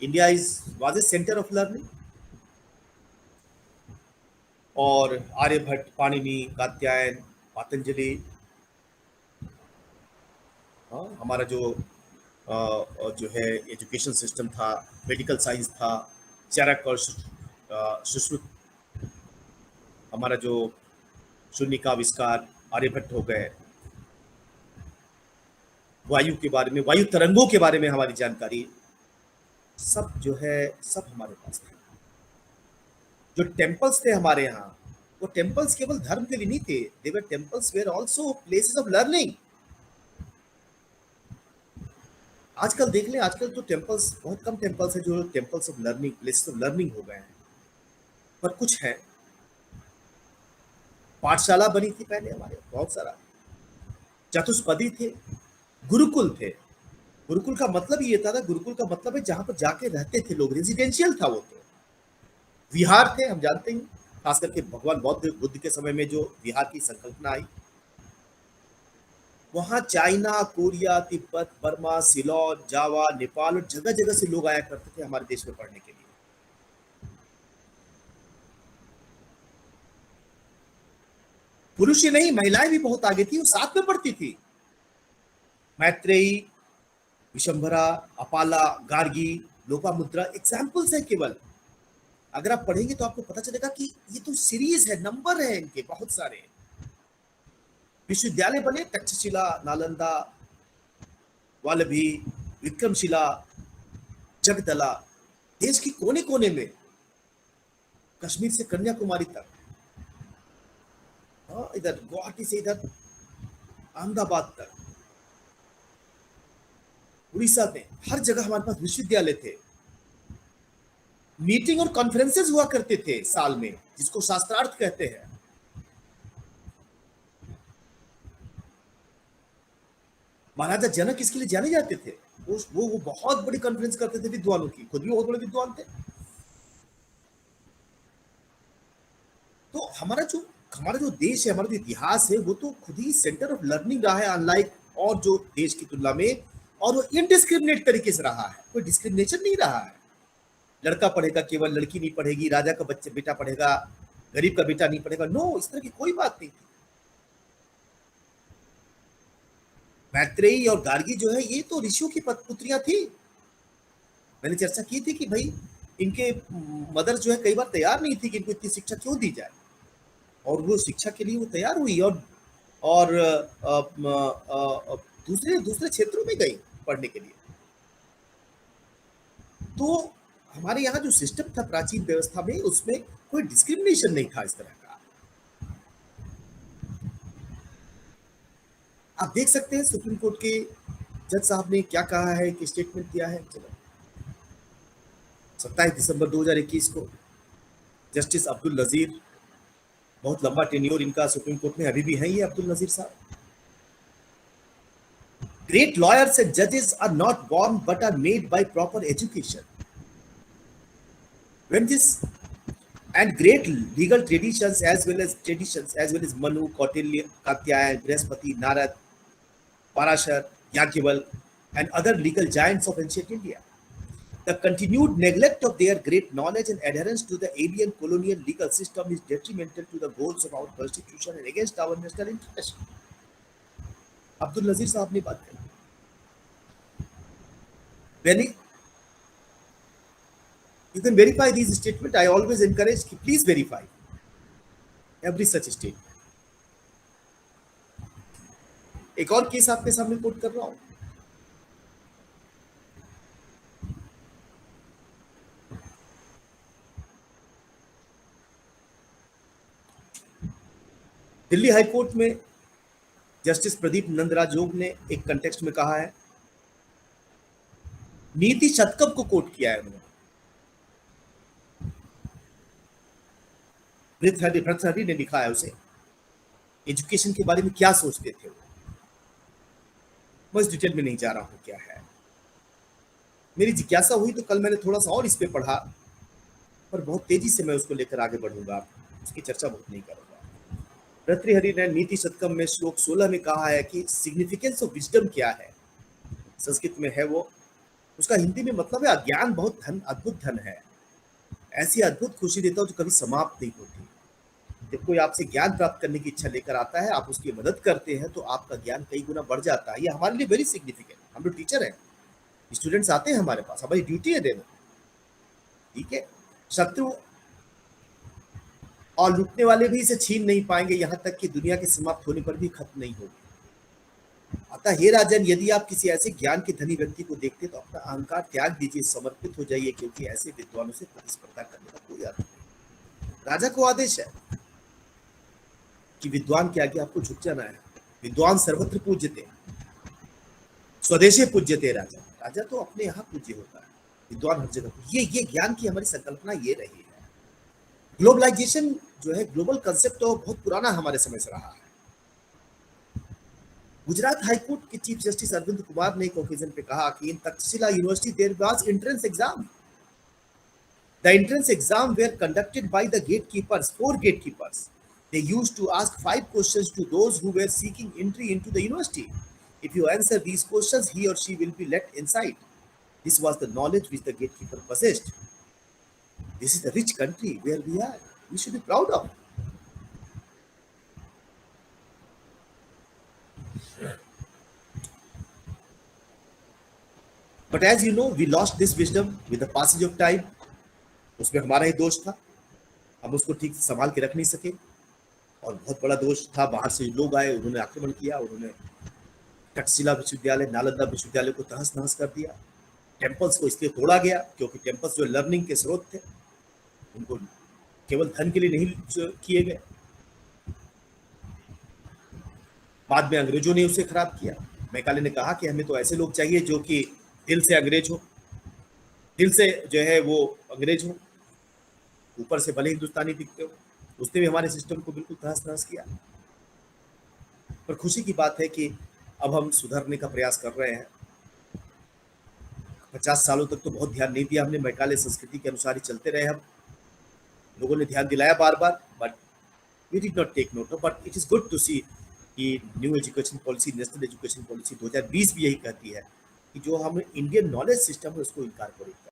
India is was a centre of learning, और आर्यभट्ट, पाणिनि, कात्यायन, पातंजलि, हमारा जो है एजुकेशन सिस्टम था, मेडिकल साइंस था, चरक और सुश्रुत, हमारा जो शून्य का आविष्कार आर्यभट्ट हो गए, वायु के बारे में, वायु तरंगों के बारे में हमारी जानकारी, सब जो है सब हमारे पास था। जो टेम्पल्स थे हमारे यहाँ, वो टेम्पल्स केवल धर्म के लिए नहीं थे, they were temples were also places of learning. आजकल देख लें, आजकल तो टेम्पल्स, बहुत कम टेम्पल्स हैं जो temples of learning, places of learning हो गए हैं, पर कुछ है। पाठशाला बनी थी पहले हमारे, बहुत सारा, चतुष्पदी थे, गुरुकुल थे। गुरुकुल का मतलब ये था, गुरुकुल का मतलब है जहां पर जाके रहते थे लोग, रेजिडेंशियल था वो। तो विहार थे, हम जानते हैं, खास करके भगवान बुद्ध के समय में जो विहार की संकल्पना आई, वहां China, Korea, Tibet, Burma, Ceylon, Java, Nepal और जगह जगह से लोग आया करते थे हमारे देश में पढ़ने के लिए। पुरुष ही नहीं, महिलाएं भी बहुत आगे थी, वो साथ में पढ़ती थी। मैत्रेयी, विशंभरा, अपाला, गार्गी, लोपामुद्रा एग्जाम्पल्स है केवल। अगर आप पढ़ेंगे तो आपको पता चलेगा कि ये तो सीरीज है, नंबर है इनके बहुत सारे। विश्वविद्यालय बने, तक्षशिला, नालंदा, वालभी, विक्रमशिला, जगदला, देश की कोने कोने में, कश्मीर से कन्याकुमारी तक, इधर गुवाहाटी से इधर अहमदाबाद तक, उड़ीसा में, हर जगह हमारे पास विश्वविद्यालय थे। मीटिंग और कॉन्फ्रेंसेस हुआ करते थे साल में, जिसको शास्त्रार्थ कहते हैं। महाराजा जनक इसके लिए जाने जाते थे, वो बहुत बड़ी कॉन्फ्रेंस करते थे विद्वानों की, खुद भी बहुत बड़े विद्वान थे। तो हमारा जो देश है, हमारा जो इतिहास है, वो तो खुद ही सेंटर ऑफ लर्निंग रहा है, अनलाइक और जो देश की तुलना में, और वो इनडिस्क्रिमिनेट तरीके से रहा है, कोई डिस्क्रिमिनेशन नहीं रहा है। लड़का पढ़ेगा केवल, लड़की नहीं पढ़ेगी, राजा का बच्चा बेटा पढ़ेगा, गरीब का बेटा नहीं पढ़ेगा, नो, इस तरह की कोई बात नहीं थी। मैत्रेयी और गार्गी जो है, ये तो ऋषियों की पुत्रियां थी। मैंने चर्चा की थी कि भाई इनके मदर जो है कई बार तैयार नहीं थी कि इनको इतनी शिक्षा क्यों दी जाए, और वो शिक्षा के लिए वो तैयार हुई, और दूसरे दूसरे क्षेत्रों में गई पढ़ने के लिए। तो हमारे यहाँ जो सिस्टम था प्राचीन व्यवस्था में, उसमें कोई डिस्क्रिमिनेशन नहीं था इस तरह का। आप देख सकते हैं सुप्रीम कोर्ट के जज साहब ने क्या कहा है, कि स्टेटमेंट दिया है। चलो, 27 दिसंबर 2021 को जस्टिस अब्दुल नजीर, बहुत लंबा टेन्योर इनका सुप्रीम कोर्ट में अभी भी है ये अब्दुल नजीर साहब। Great lawyers and judges are not born but are made by proper education. When this and great legal traditions as well as Manu, Kautilya, Katyayana, Brihaspati, Narad, Parashar, Yagyabal, and other legal giants of ancient India. The continued neglect of their great knowledge and adherence to the alien colonial legal system is detrimental to the goals of our constitution and against our national interest. Abdul Nazeer साहब ने बात कही। When you can verify these statements, I always encourage कि please verify every such statement. एक और case आपके सामने coat कर रहा हूं। दिल्ली हाई कोर्ट में जस्टिस प्रदीप नंदराजोग ने एक कंटेक्स्ट में कहा है, नीति शतकम को कोट किया है उन्होंने। भृतहरि ने लिखा है उसे, एजुकेशन के बारे में क्या सोचते थे वो। मैं इस डिटेल में नहीं जा रहा हूं क्या है, मेरी जिज्ञासा हुई तो कल मैंने थोड़ा सा और इस पे पढ़ा, पर बहुत तेजी से मैं उसको लेकर आगे बढ़ूंगा, उसकी चर्चा बहुत नहीं करूंगा। भर्तृहरि ने नीति शतकम में श्लोक 16 में कहा है कि सिग्निफिकेंस ऑफ विजडम क्या है, संस्कृत में है वो, उसका हिंदी में मतलब है अज्ञान बहुत धन, अद्भुत धन है। ऐसी अद्भुत खुशी देता हूँ जो कभी समाप्त नहीं होती। जब कोई आपसे ज्ञान प्राप्त करने की इच्छा लेकर आता है, आप उसकी मदद करते हैं, तो आपका ज्ञान कई गुना बढ़ जाता है। ये हमारे लिए वेरी सिग्निफिकेंट। हम लोग टीचर हैं, स्टूडेंट्स आते हैं हमारे पास, हमारी ड्यूटी है देना। ठीक है। शत्रु और लूटने वाले भी इसे छीन नहीं पाएंगे, यहाँ तक कि दुनिया के समाप्त होने पर भी खत्म नहीं होगी। अतः हे राजन, यदि आप किसी ऐसे ज्ञान के धनी व्यक्ति को देखते तो अपना अहंकार त्याग दीजिए, समर्पित हो जाइए, क्योंकि ऐसे विद्वानों से प्रतिस्पर्धा करने का कोई अर्थ नहीं। राजा को आदेश है कि विद्वान के आगे आपको झुक जाना है। विद्वान सर्वत्र पूज्यते, स्वदेशे पूज्यते राजा। राजा तो अपने यहाँ पूज्य होता है, विद्वान हर जगह। ये ज्ञान की हमारी संकल्पना ये रही है। ग्लोबलाइजेशन जो है, ग्लोबल कंसेप्ट तो बहुत पुराना हमारे समय से रहा है। गुजरात हाईकोर्ट के चीफ जस्टिस अरविंद कुमार ने एक ओकेजन पे कहा कि in Takshashila university there was entrance exam. The entrance exam were conducted by the gatekeepers, 4 gatekeepers. They used to ask 5 questions to those who were seeking entry into the university. If you answer these questions, he or she will be let inside. This was the knowledge which the gatekeeper possessed. This is the rich country where we are. We should be proud of. But as you know, we lost this wisdom with the passage of time. उसमें हमारा ही दोष था, हम उसको ठीक से संभाल के रख नहीं सके। और बहुत बड़ा दोष था, बाहर से लोग आए, उन्होंने आक्रमण किया, उन्होंने तक्षशिला विश्वविद्यालय, नालंदा विश्वविद्यालय को तहस नहस कर दिया। टेम्पल्स को इसलिए तोड़ा गया क्योंकि टेम्पल्स जो लर्निंग के स्रोत थे, उनको केवल धन के लिए नहीं किए गए। बाद में अंग्रेजों ने उसे खराब किया। मैकाले ने कहा कि हमें तो ऐसे लोग चाहिए जो कि दिल से अंग्रेज हो, दिल से जो है वो अंग्रेज हो, ऊपर से भले हिंदुस्तानी दिखते हो। उसने भी हमारे सिस्टम को बिल्कुल तहस नहस किया। पर खुशी की बात है कि अब हम सुधरने का प्रयास कर रहे हैं। 50 सालों तक तो बहुत ध्यान नहीं दिया हमने, मैकाले संस्कृति के अनुसार ही चलते रहे। हम लोगों ने ध्यान दिलाया बार बार, but we did not take note. But it is good to see कि new education policy, national education policy 2020 भी यही कहती है कि जो हम इंडियन नॉलेज सिस्टम है उसको इनकारपोरेट